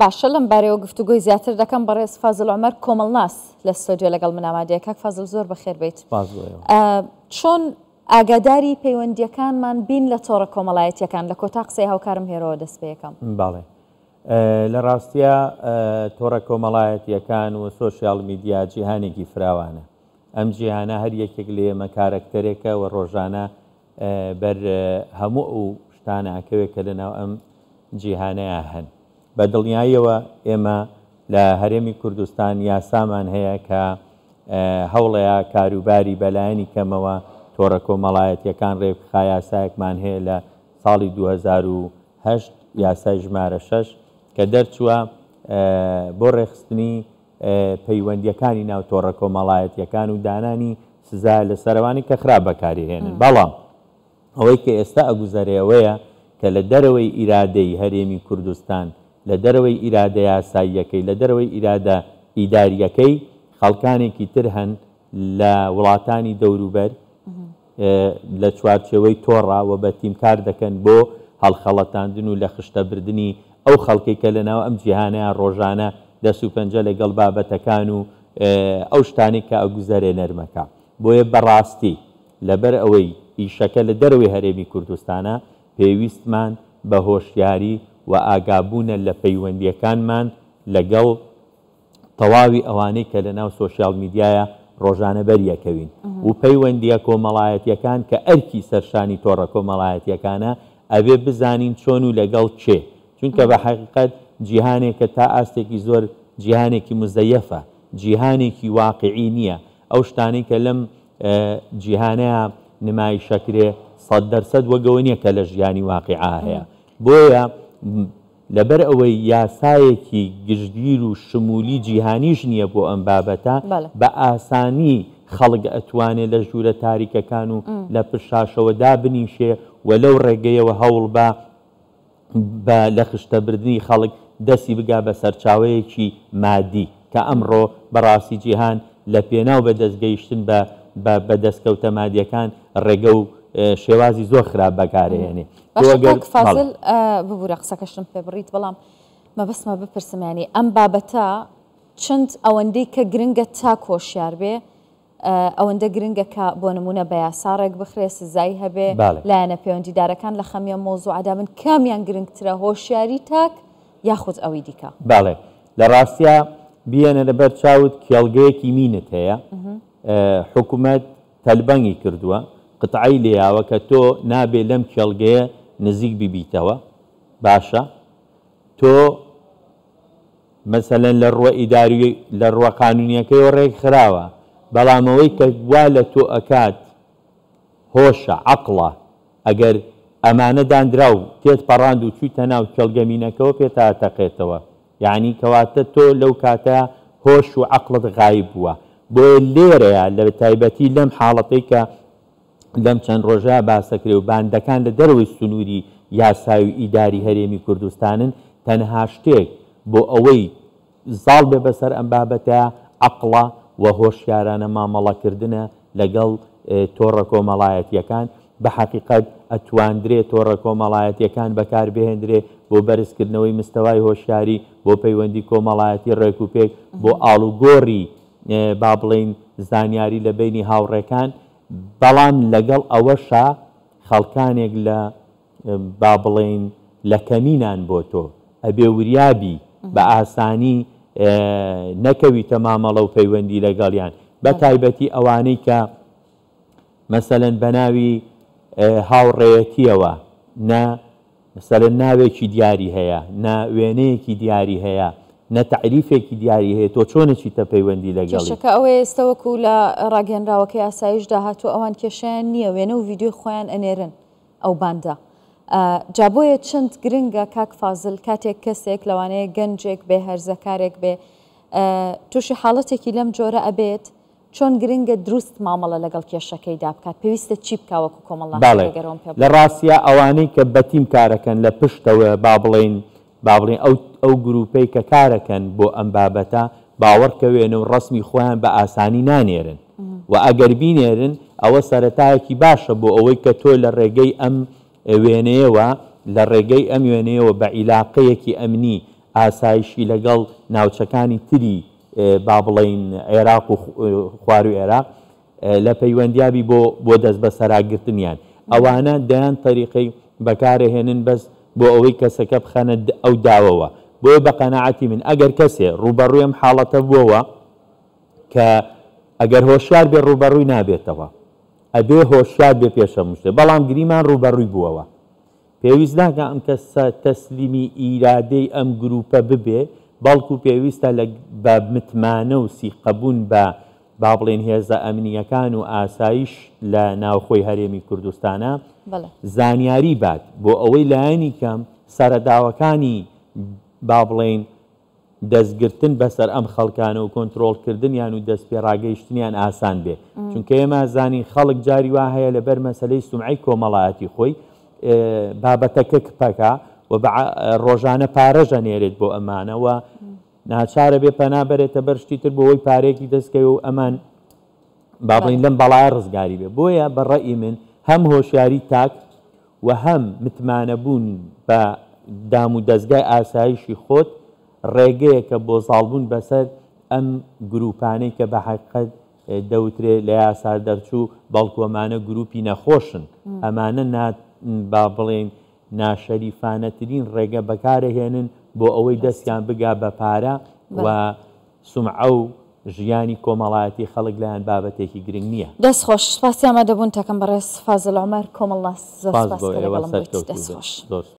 باشە لەم بارەوە گفتوگۆی زیاتر دەکەم بەڕێز فازڵ عومەر کۆمەڵناس لە ستۆدیۆ لەگەڵ من ئامادەیە. کاک فازڵ زۆر بەخێر بیت. چۆن ئاگاداری پەیوەندیەکانمان بین لە تۆڕە کۆمەڵایەتیەکان لە کۆتا قسەی هاوکارم هێرەوە دەست پێ یەکەم. باڵێ لە ڕاستیە تۆڕە کۆمەڵایەتیەکان و سۆشیال میدیا جیهانێکی فراوانە. ئەم جیهانە هەر یەکێک لە ئێمە کارکتەرێکە و ڕۆژانە بەر هەموو ئەو شتانە ئەکەوێت کە لەناو ئەم جیهانەیە هەن. بە دڵنیاییەوە ئێمە لە هەرێمی کوردستان یاسامان هەیە کە هەوڵەیە کاروباری بەلایەنی کەمەوە تۆڕە کۆمەڵایەتیەکان ڕێکخا یاسایەکمان هەیە لە ساڵی 2008 یاسای ژمارە 6 کە دەرچووە بۆ ڕێخستنی پەیوەندیەکانی ناو تۆڕە کۆمەڵایەتیەکان و دانانی سزا لە سەروانی کە خراپ بەکارهێنن. بەڵام ئەوەی کە ئێستا ئەگوزارەوەیە کە لە دەرەوەی ئیرادەی هەرێمی کوردستان، لە دەرەوەی ئیرادە یاساییەکەی، لە دەرەوەی ئیرادە ئیداریەکەی خەڵکانێکی تر هەن لە وڵاتانی دەوروبەر لە چوارچێوەی تۆڕاوە بە تیمکار دەکەن بۆ هەڵخەڵەتاندن و لە خشتەبردننی ئەو خەڵکی کە لەناو ئەم جیهانەیان ڕۆژانە دەست و پەنجە لەگەڵ بابەتەکان و ئەو شتانی کە ئەگوزارێ نەرمەکە. بۆیە بەڕاستی لەبەر ئەوەی ئیشەکە لە دەروی هەرێمی کوردستانە پێویستمان بە هۆشیاری و ئاگابوونە لە پەیوەندیەکانمان لەگەڵ تەواوی ئەوانەی کە لەناو سۆشیال میدیایە ڕۆژانە بەریەکەوین و پەیوەندیە کۆمەڵایەتیەکان کە ئەرکی سەرشانی تۆڕە کۆمەڵایەتیەکانە ئەبێ بزانین چۆن و لەگەڵ چێ، چونکە بە حەقیقەت جیهانێکە تا ئاستێکی زۆر جیهانێکی مزەیەفە، جیهانێکی واقعی نییە. ئەو شتانەی کە لەم جیهانەیە نمایشەکرێ 100% وەگەوە نییە کە لە ژیانی واقعا هەیە. بۆیە لەبەر ئەوەی یاسایەکی گشتگیر و شمولی جیهانیش نییە بۆ ئەم بابەتە، بە ئاسانی خەڵک ئەتوانێت لە ژوورە تاریکەکان و لە پشاشەوە دابنیشێ و لەو ڕێگەیەوە هەوڵ بە لە خشتەبردننی خەڵک دەستی بگا بە سەرچاوەیەکی مادی کە ئەمڕۆ بەڕاستی جیهان لە پێناو بە دەستگەیشتن بە دەستکەوتە مادیەکان ڕێگە و شێوازی زۆر خراپ بەکارهێنێ. فازڵ ببوورە قسەکەشتم پێ بڕیت، بەڵام مەبەستمە بپرسمانی ئەم بابەتە چەند ئەوەندەی کە گرنگە تا کۆشیار بێ، ئەوەندە گرنگە کە بۆ نمونە بە یاساڕێک بخرێ سزایی هەبێ لایەنە پەیوەندیدارەکان لە خەمیە مۆزوعەدا بن، کامیان گرنگترە هۆشیاری تاک یاخود ئەوەی دیکە؟ باڵێ لە ڕاستیە بیەنە لەبەر چاوت کێڵگەیەکی مینت هەیە، حکوومەت تەلبەنگی کردووە قتعی لێیاوە کە تۆ نابێ لەم کێڵگەیە نزیک ببیتەوە. باشە تۆ مەسەلەن لە ڕوە ئیداری لە ڕوە قانونیەکەیەوە ڕێک خراوە، بەڵام ئەوەی کە وا لە تۆ ئەکات هۆشە عەقڵە، ئەگەر ئەمانە دانرا و تێت پەڕاند و چوویتە ناو کێڵگەمینەکەەوە پێتا تەقێتەوە، یعنی کەواتە تۆ لەو کاتە هۆش و عەقڵت غایب بووە. بۆیە لێرەیە لە تایبەتی لەم حاڵەتەی کە لەم چەند ڕۆژە باسەکرێ و باندەکان لە دەروی سنووری یاسای و ئیداری هەرێمی کوردستانن، تەنها شتێک بۆ ئەوەی زاڵ بێ بەسەر ئەم بابەتە عەقڵە و هۆشیارانە مامەڵەکردنە لەگەڵ تۆڕە کۆمەڵایەتیەکان. بە حەقیقەت ئەتواندرێ تۆڕە کۆمەڵایەتیەکان بەکاربهێنرێ بۆ بەرزکردنەوەی مستەوای هۆشیاری، بۆ پەیوەندی کۆمەڵایەتی ڕێکوپێک، بۆ ئاڵوگۆڕی با بڵێن زانیاری لە بینی هاوڕێکان. بەڵام لەگەڵ ئەوەشە خەڵکانێک لە با بڵێن لە کەمینان بۆ تۆ ئەبێ وریابی بە ئاسانی نەکەویتە مامەڵە و پەیوەندی لەگەڵیان، بە تایبەتی ئەوانەی کە مەسەلەن بە ناوی هاوڕێیەتیەوە مەسەلەن ناوێکی دیاری هەیە، وێنەیەکی دیاری هەیە، نەتعریفێکی دیاری هەیە، تۆ چۆنەچیتە پەیوەندی لەگەڵی؟ کێشەکە ئەوەیە ئێستاوەکو لە ڕاگەنراوەکەی ئاسایشدا هاتووە ئەوان کێشیان نییە، وێنە و ڤیدیۆ خۆیان ئەنێرن ئەو باندا. جابۆیە چەند گرنگە کاک فازڵ کاتێک کەسێک لەوانەیە گەنجێک بێ هەرزەکارێک بێ تووشی حاڵەتێکی لەم جۆرە ئەبێت، چۆن گرنگە دروست مامەڵە لەگەڵ کێشەکەی دابکات، پێویستە چی بکاوەکو کۆمەڵایەتیەکان پێ؟ لە ڕاستیە ئەوانەی کە بەتیم کارەکەن لە پشتەوە با بڵێن ئەو گروپەی کە کارەکەن بۆ ئەم بابەتە باوەڕکەوێنە و ڕسمی خۆیان بە ئاسانی نانێرن و ئەگەر بینێرن ئەوە سەرەتایەکی باشە بۆ ئەوەی کە تۆ لە ڕێگەی ئەم وێنەیەوە لە ڕێگەی ئەم وێنەیەوە بە عیلاقەیەکی ئەمنی ئاسایشی لەگەڵ ناوچەکانی تری با بڵێن عێراق و خوار و عێراق لە پەیوەندیابی بۆ دەست بە سەراگرتنیان ئەوانە دەیان تەریقەی بەکارهێنن بەس بۆ ئەوەی کەسەکە بخەنە ئەو داوەوە بۆیە بە قەناعەتی من ئەگەر کەسێ ڕوبەڕووی ئەم حاڵەتە بووەوە کە ئەگەر هۆشیار بێ ڕوبەڕووی نابێتەوە ئەبێ هۆشیار بێ پێشە شتێ بەڵام گریمان ڕوبەڕووی بووەوە پێویست ناکە ئەم کەسە تەسلیمی ئیرادەی ئەم گروپە ببێ بەڵکو پێویستە بە متمانە و سیقەبوون بە با بڵێن هێزە ئەمنیەکان و ئاسایش لە ناوخۆی هەرێمی کوردستانە زانیاری بات بۆ ئەوەی لایەنی کەم سەرەداوەکانی با بڵێن دەستگرتن بەسەر ئەم خەڵکانە و کۆنتترۆلکردنیان و دەست پێ ڕاگەیشتنیان ئاسان بێ چونکە ئێمە زانی خەڵک جاری وا هەیە لەبەر مەسەلەی سومعی کۆمەڵایەتی خۆی بابەتەکە کپەکە و ڕۆژانە پارەژەنێرێت بۆ ئەمانەوە ناچارە بێ پەنابەرێتە بەرشتی تر بۆ ئەوی پارێکی دەستکەوە و ئەمان با بڵین لەم بەڵایە ڕزگاری بێ بۆیە بەڕێی من هەم هۆشیاری تاک و هەم متمانەبوون بە دام و دەستگای ئاسایشی خۆت ڕێگەیەکە بۆ زاڵبوون بەسەر ئەم گروپانەی کە بە حقیقەت دەوترێت لە یاسا دەرچوو بەڵکوەمانە گروپی نەخۆشن ئەمانە با بڵێن ناشەریفانەترین ڕێگە بەکارەهێنن بۆ ئەوەی دەستیان بگا بە پارە و سومعە و ژیانی کۆمەڵایەتی خەڵک لایەن بابەتێکی گرنگ نییە. دەستخۆش سپاسی ئامادەبوون تاکەم بەڕێز فازڵ عومەر کۆمەڵ ناس زۆر سپاس لەگەڵم بوویت. دەستخۆش.